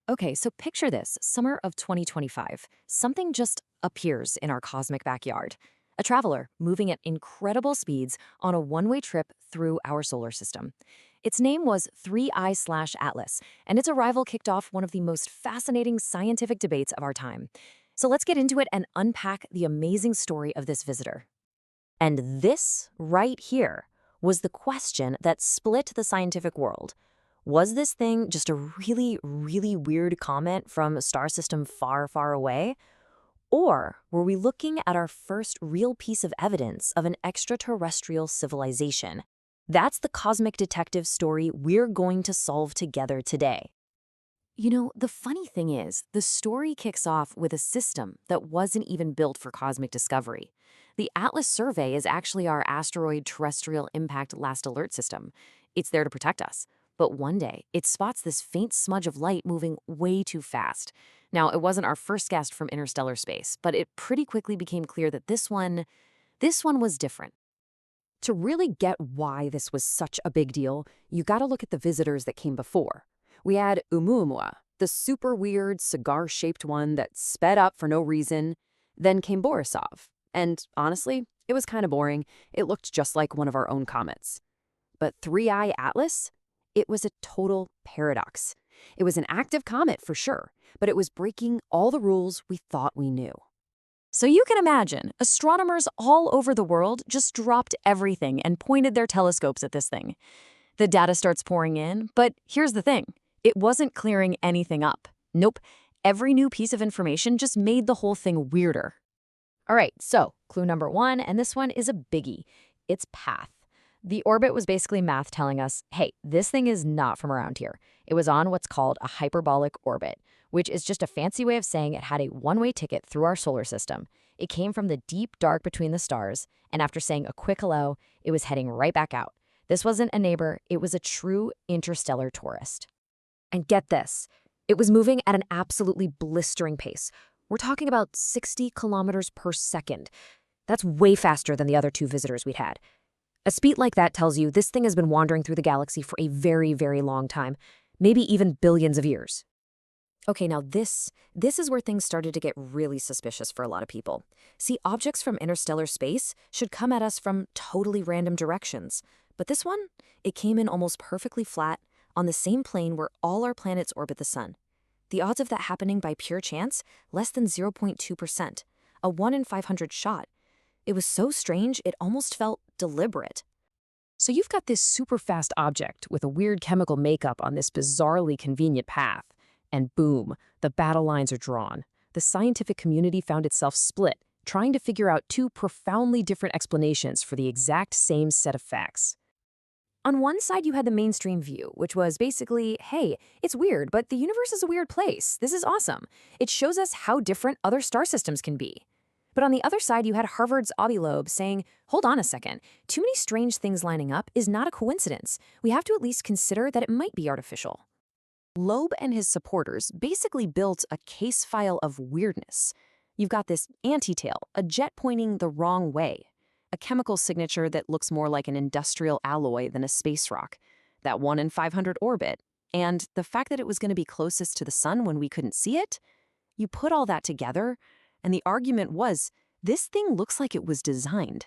Okay, so picture this, summer of 2025. Something just appears in our cosmic backyard. A traveler moving at incredible speeds on a one-way trip through our solar system. Its name was 3I/Atlas, and its arrival kicked off one of the most fascinating scientific debates of our time. So let's get into it and unpack the amazing story of this visitor. And this right here was the question that split the scientific world. Was this thing just a really, really weird comet from a star system far, far away? Or were we looking at our first real piece of evidence of an extraterrestrial civilization? That's the cosmic detective story we're going to solve together today. You know, the funny thing is, the story kicks off with a system that wasn't even built for cosmic discovery. The Atlas survey is actually our asteroid terrestrial impact last alert system. It's there to protect us. But one day, it spots this faint smudge of light moving way too fast. Now, it wasn't our first guest from interstellar space, but it pretty quickly became clear that this one was different. To really get why this was such a big deal, you gotta look at the visitors that came before. We had Oumuamua, the super weird cigar-shaped one that sped up for no reason. Then came Borisov. And honestly, it was kind of boring. It looked just like one of our own comets. But 3I Atlas? It was a total paradox. It was an active comet for sure, but it was breaking all the rules we thought we knew. So you can imagine, astronomers all over the world just dropped everything and pointed their telescopes at this thing. The data starts pouring in, but here's the thing. It wasn't clearing anything up. Nope. Every new piece of information just made the whole thing weirder. All right, so clue number one, and this one is a biggie. Its path. The orbit was basically math telling us, hey, this thing is not from around here. It was on what's called a hyperbolic orbit, which is just a fancy way of saying it had a one-way ticket through our solar system. It came from the deep dark between the stars, and after saying a quick hello, it was heading right back out. This wasn't a neighbor, it was a true interstellar tourist. And get this, it was moving at an absolutely blistering pace. We're talking about 60 kilometers per second. That's way faster than the other two visitors we'd had. A speed like that tells you this thing has been wandering through the galaxy for a very, very long time, maybe even billions of years. Okay, now this is where things started to get really suspicious for a lot of people. See, objects from interstellar space should come at us from totally random directions. But this one, it came in almost perfectly flat on the same plane where all our planets orbit the sun. The odds of that happening by pure chance, less than 0.2%, a 1 in 500 shot. It was so strange, it almost felt deliberate. So you've got this super fast object with a weird chemical makeup on this bizarrely convenient path. And boom, the battle lines are drawn. The scientific community found itself split, trying to figure out two profoundly different explanations for the exact same set of facts. On one side, you had the mainstream view, which was basically, hey, it's weird, but the universe is a weird place. This is awesome. It shows us how different other star systems can be. But on the other side, you had Harvard's Avi Loeb saying, hold on a second, too many strange things lining up is not a coincidence. We have to at least consider that it might be artificial. Loeb and his supporters basically built a case file of weirdness. You've got this anti-tail, a jet pointing the wrong way, a chemical signature that looks more like an industrial alloy than a space rock, that 1 in 500 orbit, and the fact that it was going to be closest to the sun when we couldn't see it. You put all that together, and the argument was, this thing looks like it was designed.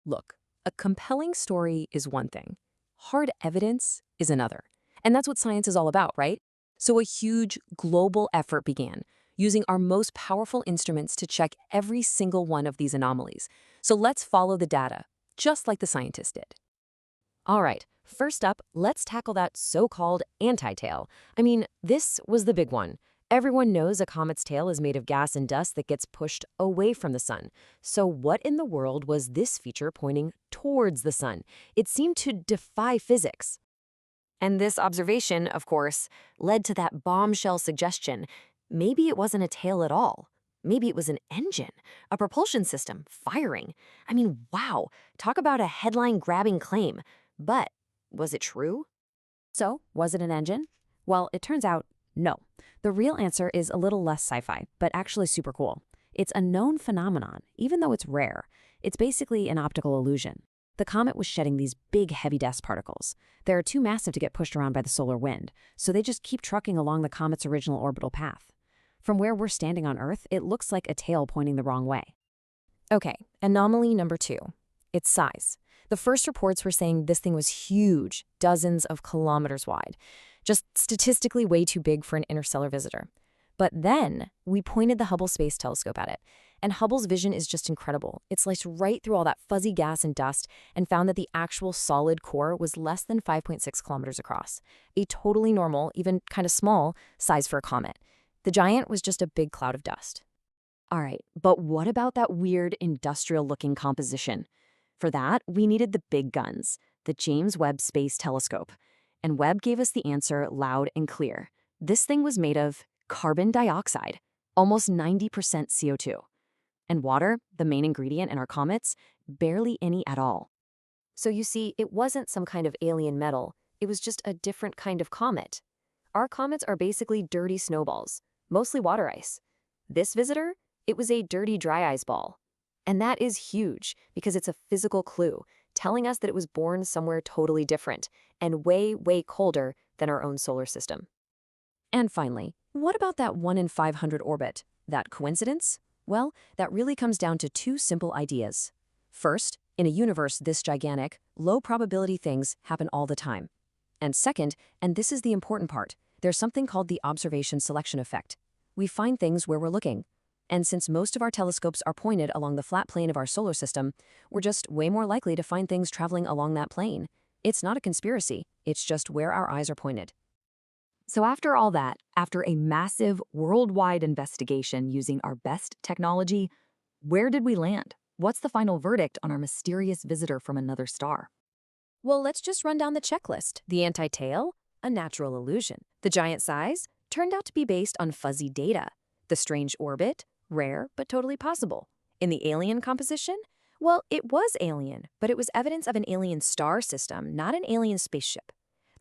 Look, a compelling story is one thing. Hard evidence is another. And that's what science is all about, right? So a huge global effort began, using our most powerful instruments to check every single one of these anomalies. So let's follow the data, just like the scientists did. All right, first up, let's tackle that so-called anti-tail. I mean, this was the big one. Everyone knows a comet's tail is made of gas and dust that gets pushed away from the sun. So what in the world was this feature pointing towards the sun? It seemed to defy physics. And this observation, of course, led to that bombshell suggestion. Maybe it wasn't a tail at all. Maybe it was an engine, a propulsion system, firing. I mean, wow, talk about a headline-grabbing claim. But was it true? So, was it an engine? Well, it turns out, no. The real answer is a little less sci-fi, but actually super cool. It's a known phenomenon, even though it's rare. It's basically an optical illusion. The comet was shedding these big, heavy dust particles. They're too massive to get pushed around by the solar wind, so they just keep trucking along the comet's original orbital path. From where we're standing on Earth, it looks like a tail pointing the wrong way. Okay, anomaly number 2. Its size. The first reports were saying this thing was huge, dozens of kilometers wide, just statistically way too big for an interstellar visitor. But then we pointed the Hubble Space Telescope at it, and Hubble's vision is just incredible. It sliced right through all that fuzzy gas and dust and found that the actual solid core was less than 5.6 kilometers across, a totally normal, even kind of small, size for a comet. The giant was just a big cloud of dust. All right, but what about that weird industrial-looking composition? For that, we needed the big guns, the James Webb Space Telescope. And Webb gave us the answer loud and clear. This thing was made of carbon dioxide, almost 90% CO2. And water, the main ingredient in our comets, barely any at all. So you see, it wasn't some kind of alien metal. It was just a different kind of comet. Our comets are basically dirty snowballs, mostly water ice. This visitor, it was a dirty dry ice ball. And that is huge because it's a physical clue, telling us that it was born somewhere totally different and way, way colder than our own solar system. And finally, what about that 1 in 500 orbit? That coincidence? Well, that really comes down to 2 simple ideas. First, in a universe this gigantic, low-probability things happen all the time. And second, and this is the important part, there's something called the observation selection effect. We find things where we're looking. And since most of our telescopes are pointed along the flat plane of our solar system, we're just way more likely to find things traveling along that plane. It's not a conspiracy, it's just where our eyes are pointed. So after all that, after a massive worldwide investigation using our best technology, where did we land? What's the final verdict on our mysterious visitor from another star? Well, let's just run down the checklist. The anti-tail? A natural illusion. The giant size? Turned out to be based on fuzzy data. The strange orbit? Rare, but totally possible. In the alien composition? Well, it was alien, but it was evidence of an alien star system, not an alien spaceship.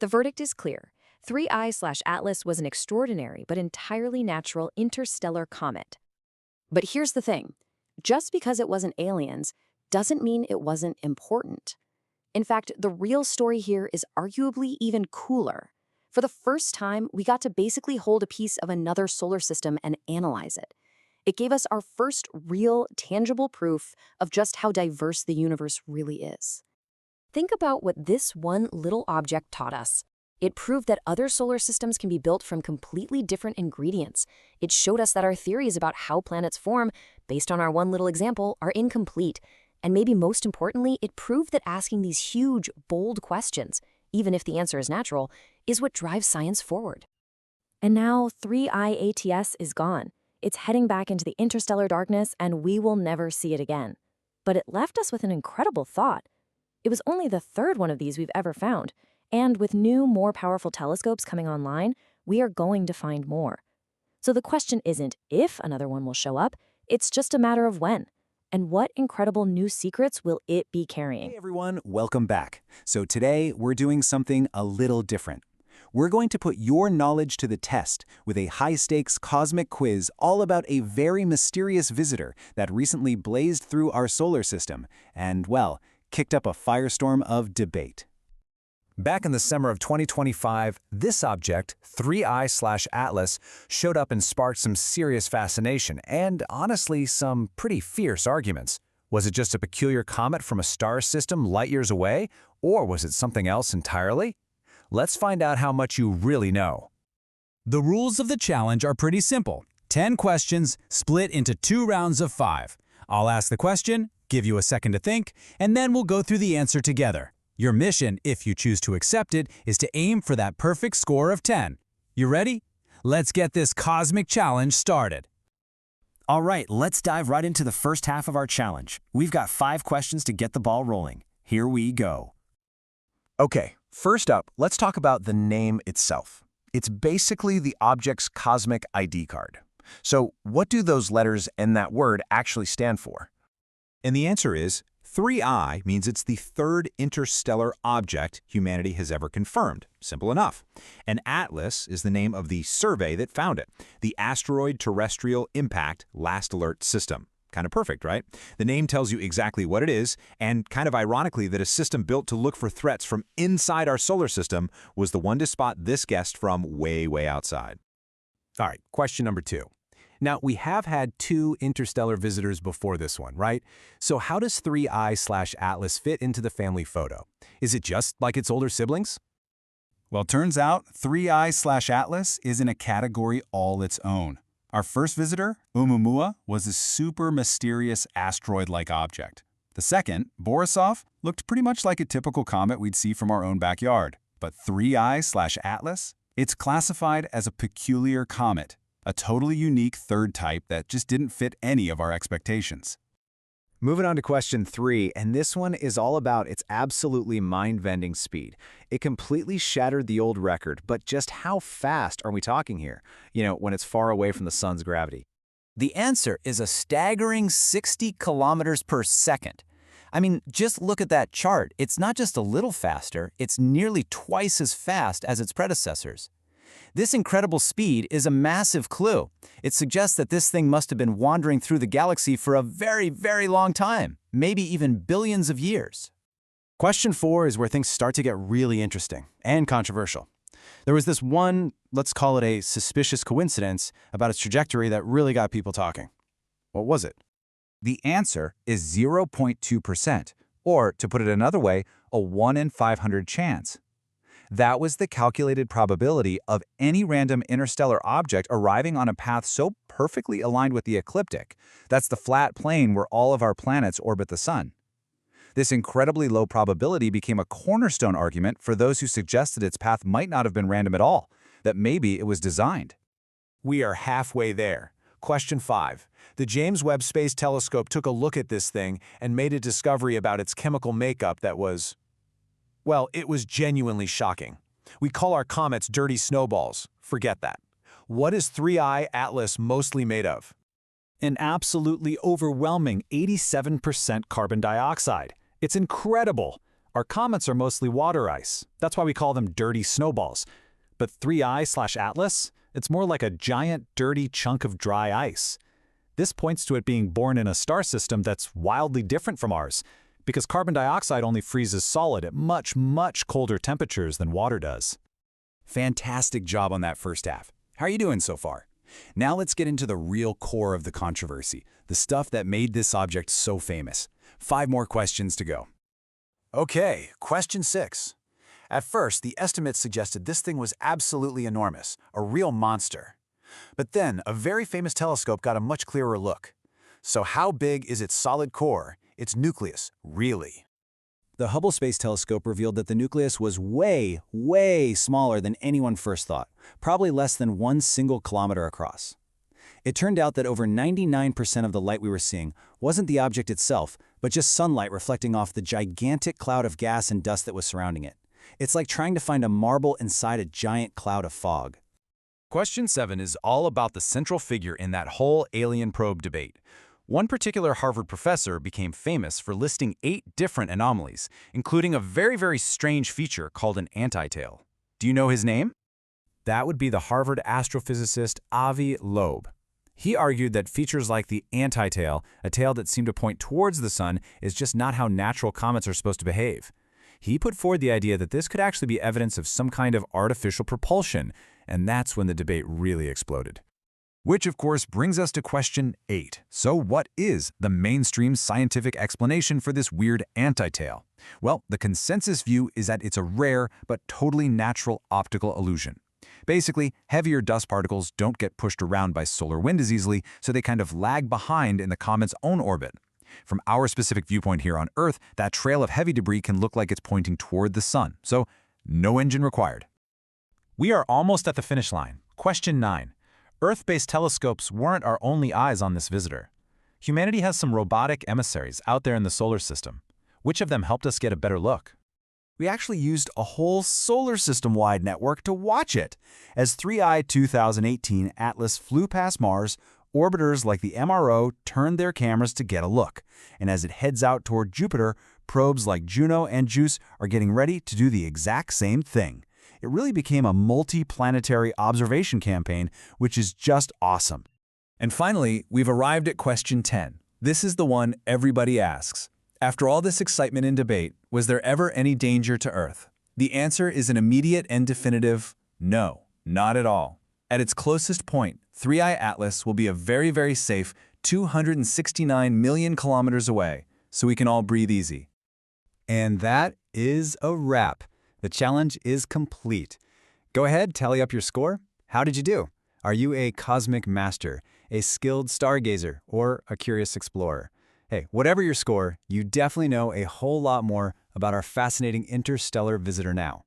The verdict is clear. 3I/Atlas was an extraordinary but entirely natural interstellar comet. But here's the thing. Just because it wasn't aliens doesn't mean it wasn't important. In fact, the real story here is arguably even cooler. For the first time, we got to basically hold a piece of another solar system and analyze it. It gave us our first real, tangible proof of just how diverse the universe really is. Think about what this one little object taught us. It proved that other solar systems can be built from completely different ingredients. It showed us that our theories about how planets form, based on our one little example, are incomplete. And maybe most importantly, it proved that asking these huge, bold questions, even if the answer is natural, is what drives science forward. And now 3I/ATS is gone. It's heading back into the interstellar darkness, and we will never see it again. But it left us with an incredible thought. It was only the 3rd one of these we've ever found. And with new, more powerful telescopes coming online, we are going to find more. So the question isn't if another one will show up, it's just a matter of when. And what incredible new secrets will it be carrying? Hey everyone, welcome back. So today we're doing something a little different. We're going to put your knowledge to the test with a high-stakes cosmic quiz all about a very mysterious visitor that recently blazed through our solar system and, well, kicked up a firestorm of debate. Back in the summer of 2025, this object, 3I/Atlas, showed up and sparked some serious fascination and, honestly, some pretty fierce arguments. Was it just a peculiar comet from a star system light years away, or was it something else entirely? Let's find out how much you really know. The rules of the challenge are pretty simple. 10 questions split into 2 rounds of 5. I'll ask the question, give you a second to think, and then we'll go through the answer together. Your mission, if you choose to accept it, is to aim for that perfect score of 10. You ready? Let's get this cosmic challenge started. All right, let's dive right into the first half of our challenge. We've got 5 questions to get the ball rolling. Here we go. Okay, first up, let's talk about the name itself. It's basically the object's cosmic ID card. So what do those letters and that word actually stand for? And the answer is 3I means it's the 3rd interstellar object humanity has ever confirmed. Simple enough. And Atlas is the name of the survey that found it, the Asteroid Terrestrial Impact Last Alert System. Kind of perfect, right? The name tells you exactly what it is, and kind of ironically that a system built to look for threats from inside our solar system was the one to spot this guest from way, way outside. All right, question number 2. Now, we have had 2 interstellar visitors before this one, right? So how does 3I/Atlas fit into the family photo? Is it just like its older siblings? Well, turns out 3I/Atlas is in a category all its own. Our first visitor, Oumuamua, was a super mysterious asteroid-like object. The second, Borisov, looked pretty much like a typical comet we'd see from our own backyard. But 3I/Atlas? It's classified as a peculiar comet, a totally unique third type that just didn't fit any of our expectations. Moving on to question 3, and this one is all about its absolutely mind-bending speed. It completely shattered the old record, but just how fast are we talking here? When it's far away from the sun's gravity. The answer is a staggering 60 kilometers per second. I mean, just look at that chart. It's not just a little faster, it's nearly twice as fast as its predecessors. This incredible speed is a massive clue. It suggests that this thing must have been wandering through the galaxy for a very, very long time, maybe even billions of years. Question 4 is where things start to get really interesting and controversial. There was this one, let's call it a suspicious coincidence, about its trajectory that really got people talking. What was it? The answer is 0.2%, or to put it another way, a 1 in 500 chance. That was the calculated probability of any random interstellar object arriving on a path so perfectly aligned with the ecliptic. That's the flat plane where all of our planets orbit the sun. This incredibly low probability became a cornerstone argument for those who suggested its path might not have been random at all, that maybe it was designed. We are halfway there. Question 5. The James Webb Space Telescope took a look at this thing and made a discovery about its chemical makeup that was, well, it was genuinely shocking. We call our comets dirty snowballs. Forget that. What is 3I/Atlas mostly made of? An absolutely overwhelming 87% carbon dioxide. It's incredible. Our comets are mostly water ice. That's why we call them dirty snowballs. But 3I/Atlas? It's more like a giant, dirty chunk of dry ice. This points to it being born in a star system that's wildly different from ours, because carbon dioxide only freezes solid at much, much colder temperatures than water does. Fantastic job on that first half. How are you doing so far? Now let's get into the real core of the controversy, the stuff that made this object so famous. 5 more questions to go. Okay, question 6. At first, the estimates suggested this thing was absolutely enormous, a real monster. But then, a very famous telescope got a much clearer look. So how big is its solid core, its nucleus, really? The Hubble Space Telescope revealed that the nucleus was way, way smaller than anyone first thought, probably less than 1 single kilometer across. It turned out that over 99% of the light we were seeing wasn't the object itself, but just sunlight reflecting off the gigantic cloud of gas and dust that was surrounding it. It's like trying to find a marble inside a giant cloud of fog. Question 7 is all about the central figure in that whole alien probe debate. One particular Harvard professor became famous for listing 8 different anomalies, including a very, very strange feature called an antitail. Do you know his name? That would be the Harvard astrophysicist Avi Loeb. He argued that features like the antitail, a tail that seemed to point towards the sun, is just not how natural comets are supposed to behave. He put forward the idea that this could actually be evidence of some kind of artificial propulsion, and that's when the debate really exploded. Which, of course, brings us to question 8. So what is the mainstream scientific explanation for this weird antitail? Well, the consensus view is that it's a rare but totally natural optical illusion. Basically, heavier dust particles don't get pushed around by solar wind as easily, so they kind of lag behind in the comet's own orbit. From our specific viewpoint here on Earth, that trail of heavy debris can look like it's pointing toward the sun, so no engine required. We are almost at the finish line. Question 9. Earth-based telescopes weren't our only eyes on this visitor. Humanity has some robotic emissaries out there in the solar system. Which of them helped us get a better look? We actually used a whole solar system-wide network to watch it. As 3I 2018 Atlas flew past Mars, orbiters like the MRO turned their cameras to get a look. And as it heads out toward Jupiter, probes like Juno and JUICE are getting ready to do the exact same thing. It really became a multi-planetary observation campaign, which is just awesome. And finally, we've arrived at question 10. This is the one everybody asks. After all this excitement and debate, was there ever any danger to Earth? The answer is an immediate and definitive no, not at all. At its closest point, 3I Atlas will be a very, very safe 269 million kilometers away, so we can all breathe easy. And that is a wrap. The challenge is complete. Go ahead, tally up your score. How did you do? Are you a cosmic master, a skilled stargazer, or a curious explorer? Hey, whatever your score, you definitely know a whole lot more about our fascinating interstellar visitor now.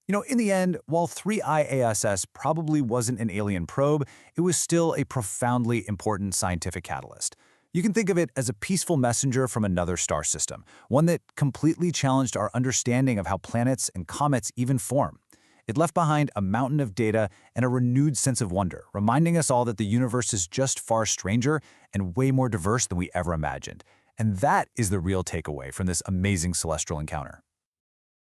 You know, in the end, while 3I probably wasn't an alien probe, it was still a profoundly important scientific catalyst. You can think of it as a peaceful messenger from another star system, one that completely challenged our understanding of how planets and comets even form. It left behind a mountain of data and a renewed sense of wonder, reminding us all that the universe is just far stranger and way more diverse than we ever imagined. And that is the real takeaway from this amazing celestial encounter.